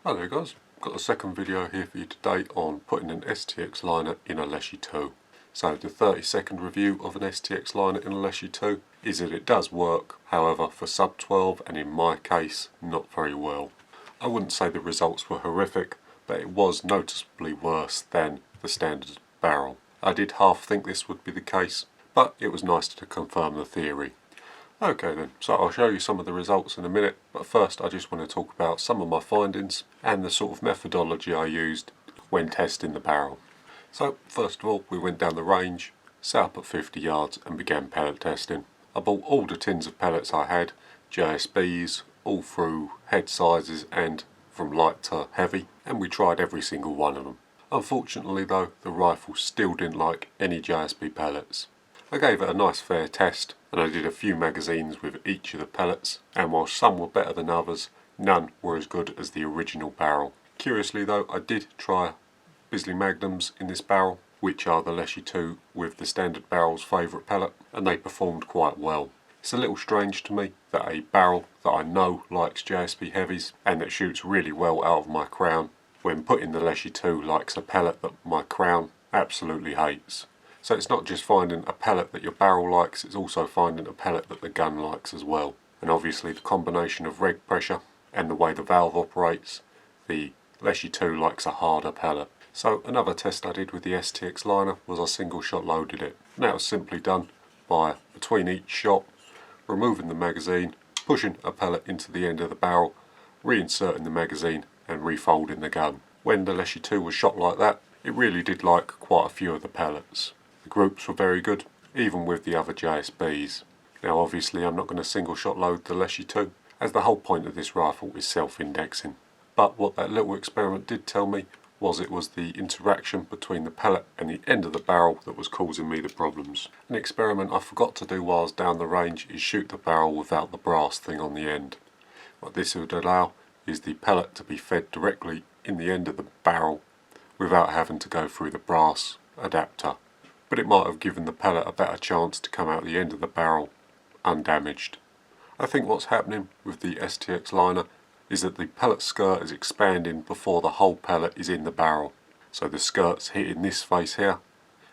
Hi there guys, got a second video here for you today on putting an STX liner in a Leshiy 2. So the 30-second review of an STX liner in a Leshiy 2 is that it does work, however for sub 12 and in my case not very well. I wouldn't say the results were horrific, but it was noticeably worse than the standard barrel. I did half think this would be the case, but it was nice to confirm the theory. Okay then, so I'll show you some of the results in a minute, but first I just want to talk about some of my findings and the sort of methodology I used when testing the barrel. So first of all, we went down the range, set up at 50 yards and began pellet testing. I bought all the tins of pellets I had, JSBs, all through head sizes and from light to heavy, and we tried every single one of them. Unfortunately though, the rifle still didn't like any JSB pellets. I gave it a nice fair test and I did a few magazines with each of the pellets, and while some were better than others, none were as good as the original barrel. Curiously though, I did try Bisley Magnums in this barrel, which are the Leshiy 2 with the standard barrel's favourite pellet, and they performed quite well. It's a little strange to me that a barrel that I know likes JSB heavies and that shoots really well out of my crown, when put in the Leshiy 2 likes a pellet that my crown absolutely hates. So it's not just finding a pellet that your barrel likes, it's also finding a pellet that the gun likes as well. And obviously the combination of reg pressure and the way the valve operates, the Leshiy 2 likes a harder pellet. So another test I did with the STX liner was I single shot loaded it. And that was simply done by, between each shot, removing the magazine, pushing a pellet into the end of the barrel, reinserting the magazine and refolding the gun. When the Leshiy 2 was shot like that, it really did like quite a few of the pellets. The groups were very good, even with the other JSBs. Now obviously I'm not going to single shot load the Leshiy 2, as the whole point of this rifle is self-indexing. But what that little experiment did tell me was it was the interaction between the pellet and the end of the barrel that was causing me the problems. An experiment I forgot to do while I was down the range is shoot the barrel without the brass thing on the end. What this would allow is the pellet to be fed directly in the end of the barrel without having to go through the brass adapter. But it might have given the pellet a better chance to come out the end of the barrel undamaged. I think what's happening with the STX liner is that the pellet skirt is expanding before the whole pellet is in the barrel. So the skirt's hitting this face here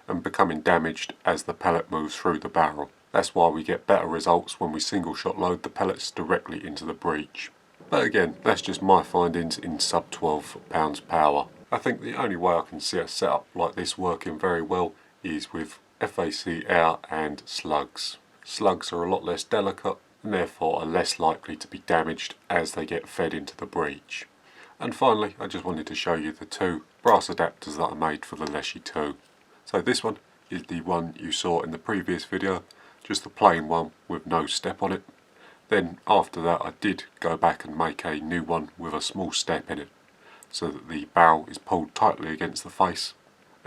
and becoming damaged as the pellet moves through the barrel. That's why we get better results when we single shot load the pellets directly into the breech. But again, that's just my findings in sub 12 pounds power. I think the only way I can see a setup like this working very well is with FAC air and slugs. Slugs are a lot less delicate and therefore are less likely to be damaged as they get fed into the breech. And finally, I just wanted to show you the two brass adapters that I made for the Leshiy 2. So this one is the one you saw in the previous video, just the plain one with no step on it. Then after that I did go back and make a new one with a small step in it, so that the barrel is pulled tightly against the face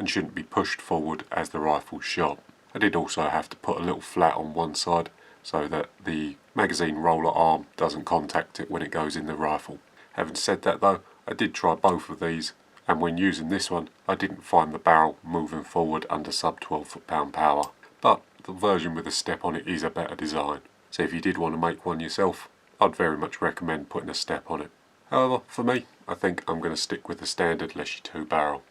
and shouldn't be pushed forward as the rifle's shot. I did also have to put a little flat on one side so that the magazine roller arm doesn't contact it when it goes in the rifle. Having said that though, I did try both of these, and when using this one I didn't find the barrel moving forward under sub 12 foot-pound power. But the version with a step on it is a better design. So if you did want to make one yourself, I'd very much recommend putting a step on it. However, for me, I think I'm going to stick with the standard Leshiy 2 barrel.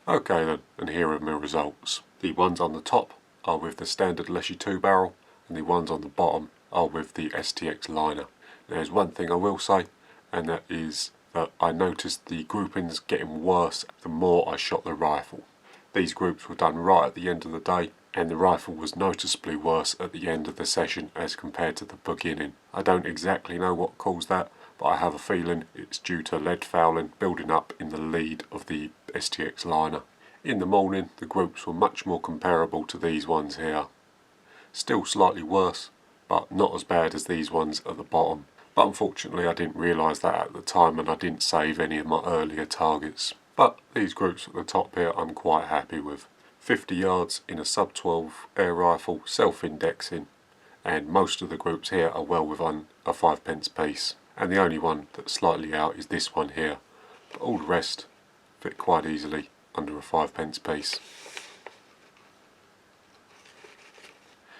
Okay then, and here are my results. The ones on the top are with the standard Leshiy 2 barrel, and the ones on the bottom are with the STX liner. There's one thing I will say, and that is that I noticed the groupings getting worse the more I shot the rifle. These groups were done right at the end of the day, and the rifle was noticeably worse at the end of the session as compared to the beginning. I don't exactly know what caused that, but I have a feeling it's due to lead fouling building up in the lead of the STX liner. In the morning the groups were much more comparable to these ones here. Still slightly worse, but not as bad as these ones at the bottom. But unfortunately I didn't realise that at the time, and I didn't save any of my earlier targets. But these groups at the top here I'm quite happy with. 50 yards in a sub 12 air rifle, self-indexing, and most of the groups here are well within a 5p piece. And the only one that's slightly out is this one here, but all the rest fit quite easily under a 5p piece.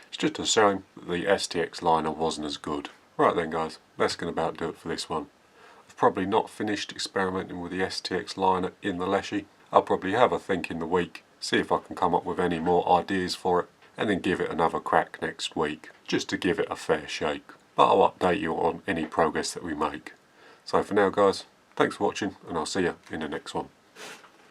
It's just a shame that the STX liner wasn't as good. Right then guys, that's going to about do it for this one. I've probably not finished experimenting with the STX liner in the Leshiy. I'll probably have a think in the week, see if I can come up with any more ideas for it, and then give it another crack next week, just to give it a fair shake. But I'll update you on any progress that we make. So for now guys, thanks for watching, and I'll see you in the next one.